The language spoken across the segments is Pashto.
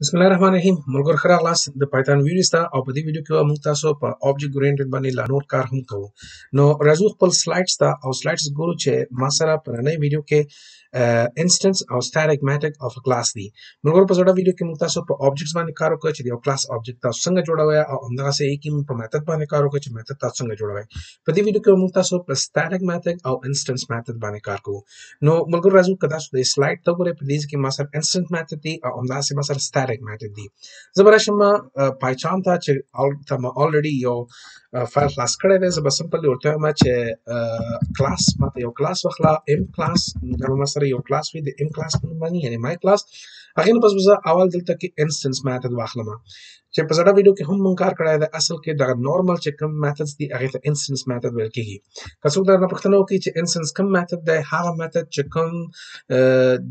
Bismillahirrahmanirrahim. ملګرو ښه راغلاست د پایتون ویډیو ته او په دې ویډیو کې به موږ تاسو په آبجیکټ اورینټډ باندې لا نور کار هم کوو. نو راځو خپل سلایډز ته او سلایډز ګورو چې ما سره په نننۍ ویډیو کې انسټنس او سټاټیک میټډ اف ا کلاس دی. ملګرو په زړه ویډیو کې موږ تاسو په آبجیکټس باندې کار وکړ چې یو کلاس آبجیکټ تاسو څنګه جوړوي او همدغسې یې کې موږ په میتھډ باندې کار وکړ چې میتھډ تاسو څنګه جوړوي. په دې ویډیو کې موږ تاسو په سټاټیک میتھډ او انسټنس میتھډ باندې کار کوو. نو ملګرو راځو که تاسو د سلایډ ته وګورئ په دې کې ما سره انسټنس میتھډ دی او همداسې ما سره سټاټیک میتھډ دی. زه به راشم پایچان ته چې ما الریډي یو فایل خلاص کړی دی. زه به سمپلی ورته وایم چې کلاس ماته یو کلاس واخله ام کلاس. دا به ما سره یو کلاس وي د ام کلاس په نوم باندې یعنې مای کلاس. هغې نه پس به زه اول دلته کې انسټنس میتھډ واخلم چې په زړه ویډیو کې هم مونږ کار کړی دی. اصل کې دغه نارمل چې کوم میتھډز دي هغې ته انسټنس میتھډ ویل کېږي. که څوک درنه پوښتنه وکړي چې انسټنس کوم میتھډ دی، هغه میتھډ چې کوم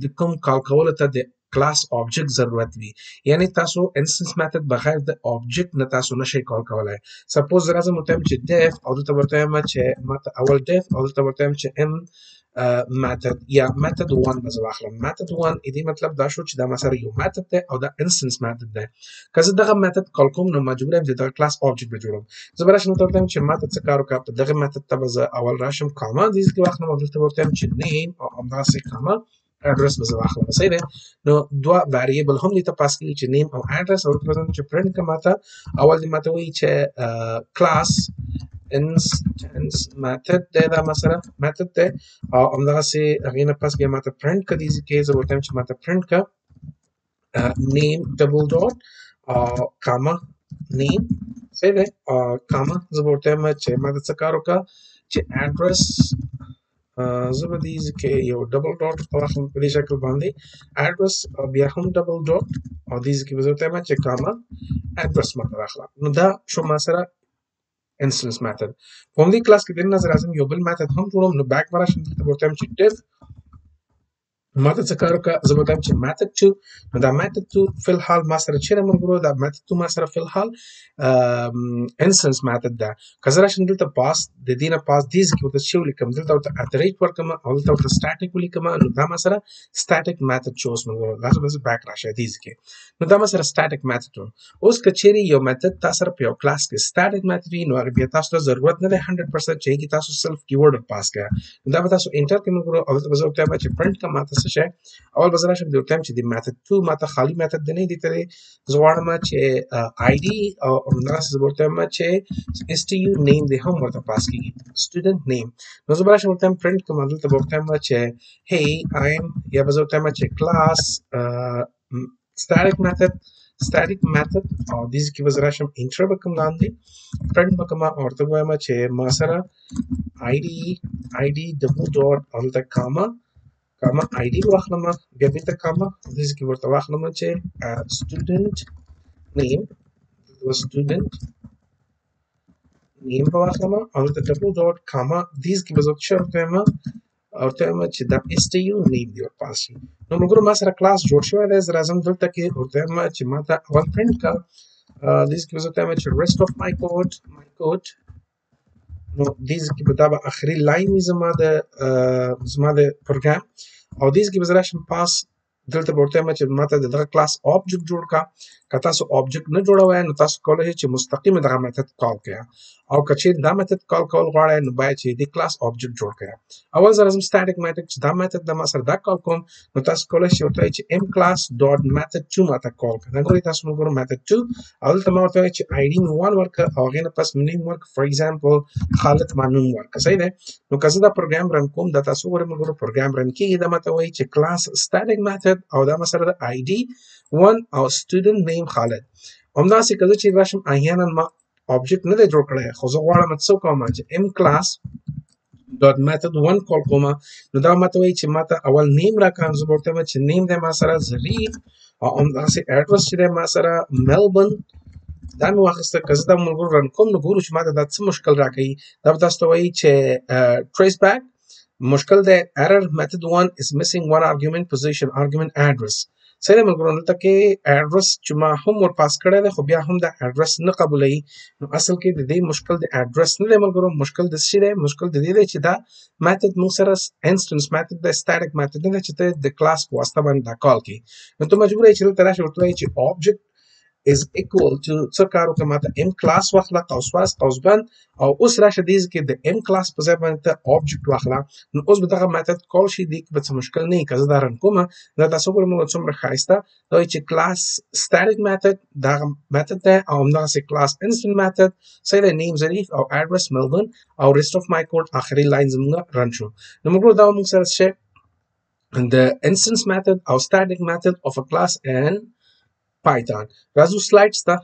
د کوم کال کولو ته د کلاس آبجیکټ ضرورت وي. یعنی تاسو انسټنس میتھډ بغیر د آبجیکټ نه تاسو نشئ کال کولای. سپوز زه راځم ورته وایم چې ډیف او دلته ورته وایم چې ماته اول ډیف او دلته ورته وایم چې ام میتھډ یا میتھډ 1 به زه واخلم. میتھډ 1 دې مطلب دا شو چې دا ما سره یو میتھډ دی او دا انسټنس میتھډ دی. که زه دغه میتھډ کال کوم نو مجبور یم چې دغه کلاس آبجیکټ به جوړوم. زه به راشم ورته وایم چې ماته څه کار وکړه، په دغه میتھډ ته به زه اول راشم کاما دې کې واخلم او دلته ورته وایم چې نیم او همداسې کاما اډرس به زه واخلم. صحیح دی. نو دوه ویریبل هم دې ته پاس کړي چې نیم او اډرس او ورته چې پرنټ کړه ماته. اول دې ماته وایي چې کلاس انسټنس میتھډ دی، دا ما سره میتھډ دی او همدغسې هغې نه پس بیا ماته پرنټ کړه دې کې زه ورته وایم چې ماته پرنټ کړه نیم ډبل ډاټ کاما نیم. صحیح دی. کاما زه به ورته وایم چې ماته څه کار وکړه چې اډرس زه به دې کې یو ډبل ډاټ واخلم په دې شکل باندې اډرس او بیا هم ډبل ډاټ او دې کې به زه ورته وایم چې کاما اډرس ماته راخله. نو دا شو ما سره انسټنس میتھډ. په همدې کلاس کې دننه زه راځم یو بل میتھډ هم جوړوم. نو بیک به راشم دلته به ورته وایم چې ډیف ماته څه کار وکړه، زه به ورته وایم چې میتھډ 2. نو دا میتھډ 2 فی الحال ما سره چیرې ملګرو دا میتھډ 2 ما سره فی الحال انسټنس میتھډ ده. که زه راشم دلته پاس د دې نه پاس دې کې ورته چې ولیکم دلته ورته اتریټ ورکړم او دلته ورته سټاټیک ولیکم نو دا ما سره سټاټیک میتھډ شوز ملګرو. دا به زه بیک راشه دې کې نو دا ما سره سټاټیک میتھډ و. اوس که چیرې یو میتھډ تاسو سره په یو کلاس کې سټاټیک میتھډ وي نو هغه بیا تاسو ته ضرورت نه دی 100% چې کې تاسو سلف کیورډ پاس کړئ. نو دا به تاسو انټر کې ملګرو او دلته به زه ورته وایم چې پرنټ کړه ماته څه شی. اول به زه راشم دې ورته وایم چې د میتھډ 2 ماته خالي میتھډ دی نه دی ترې زه غواړم چې آی ډي او همداسې زه به ورته وایم چې ایس ټي یو نیم دې هم ورته پاس کېږي سټوډنټ نیم. نو زه به راشم ورته وایم پرنټ کړم دلته به ورته وایم چې هی آیم یا به زه ورته وایم چې کلاس static method او دې کې به زه راشم انټر به کوم لاندې پرنټ به کوم او ورته وایم چې ما سره آی ډي ډبل ډاټ او دلته کاما آی ډي واخلم بیا بیرته کاما دې کې ورته واخلم چې سټوډنټ نیم به واخلم او دلته ډبل ډاټ کاما دې کې به زه ورته وایم چې دا ایس ټي یو نیم دی ورپاس شي. نو ملګرو ما سره کلاس جوړ شوی دی. زه راځم دلته کې ورته وایم چې ما ته اول پرنټ کړه دې کې به زه ورته وایم چې rest of my code نو دې کې به دا به آخري لاین وي زما د پروګرام او دې کې به زه راشم پاس دلته به ورته وایم چې ما ته دغه کلاس آبجیکټ جوړ کړه. که تاسو آبجیکټ نه جوړوئ نو تاسو کولی شئ چې مستقیم دغه میتھډ کال کړئ او که چیرې دا میتھډ کال کول غواړئ نو باید چې د کلاس آبجیکټ جوړ کړئ. اول زه راځم سټاټیک میتھډ چې دا میتھډ د ما سره دا کال کوم نو تاسو کولی شئ ورته وایئ چې ام کلاس ډاټ میتھډ 2 ماته کال کړه. دا ګورئ تاسو ملګرو میتھډ 2 او دلته ما ورته وایي چې آی ډي مې 1 ورکړه او هغې نه پس مې نیم ورکړه. فار ایگزامپل خالد ما نوم ورکړه. صحیح دی. نو که زه دا پروګرام رن کوم دا تاسو وګورئ ملګرو پروګرام رن کېږي دا ماته وایي چې کلاس سټاټیک میتھډ او دا ما سره د آی ډي 1 او سټوډنټ نیم خالد. همداسې که زه چې راشم احیانا ما آبجیکټ نه دی جوړ کړی خو زه غواړم څه وکړم چې ام کلاس ډاټ میتھډ 1 کال کوم نو دا ماته وایي چې ماته اول نیم راکړه. زه به ورته وایم چې نیم دی ما سره ظریف او همداسې اډرس چې دی ما سره ملبن دا مې واخیسته. که زه دا ملګرو رن کوم نو ګورو چې ماته دا څه مشکل راکوي. دا به تاسو ته وایي چې trace back مشکل دی error method 1 is missing one argument position argument address. صحیح ده ملګرو دلته کې اډرس چې ما هم ور پاس کړی دی خو بیا هم دا اډرس نه قبولوي نو اصل کې د دې مشکل د اډرس نه دی ملګرو مشکل د څه دی مشکل د دې دی چې دا میتھډ موږ سره انسټنس میتھډ د سټاټیک میتھډ نه دی چې ته د کلاس په واسطه باندې دا کال کوي نو ته مجبور یې چې دلته راشي ورته وایي چې object is equal to څه کار وکړه ماته m کلاس واخله قوس بند او اوس راشه دې کې د m کلاس په ځای باندې ته object واخله نو اوس به دغه میتھډ کال شي دې کې به څه مشکل نه وي که زه دا رن کوم دا تاسو ګورئ موږ څومره ښایسته دا وایي چې کلاس static method دغه میتھډ دی او همدغسې کلاس instant method صحیح دی name ظریف او address melbourne او rest of my code آخري لاین زموږ رن شو نو موږ دا موږ سره څه the instance method او static method of a class in Python راځو سلایډز ته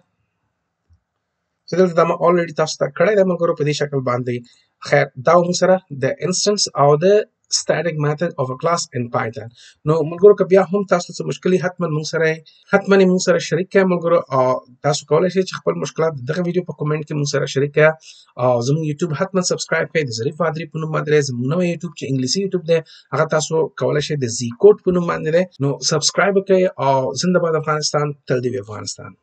چې دلته دا ما already تاسو ته کړی دی ملګرو په دې شکل باندې خیر دا موږ سره د instance او د static method of a class in Python نو ملګرو که بیا هم تاسو څه مشکل حتما موږ سره شریک کړئ ملګرو او تاسو کولی شئ چې خپل مشکلات دغه ویډیو په کومنټ کې موږ سره شریک کړئ او زموږ یوټیوب حتما سبسکرایب کړئ د ظریف عادري په نوم باندې زموږ نوی یوټیوب چې انګلیسي یوټیوب دی هغه تاسو کولی شئ د زی کوډ په نوم باندې دی نو سبسکرایب کړئ او زنده باد افغانستان تل دې وي افغانستان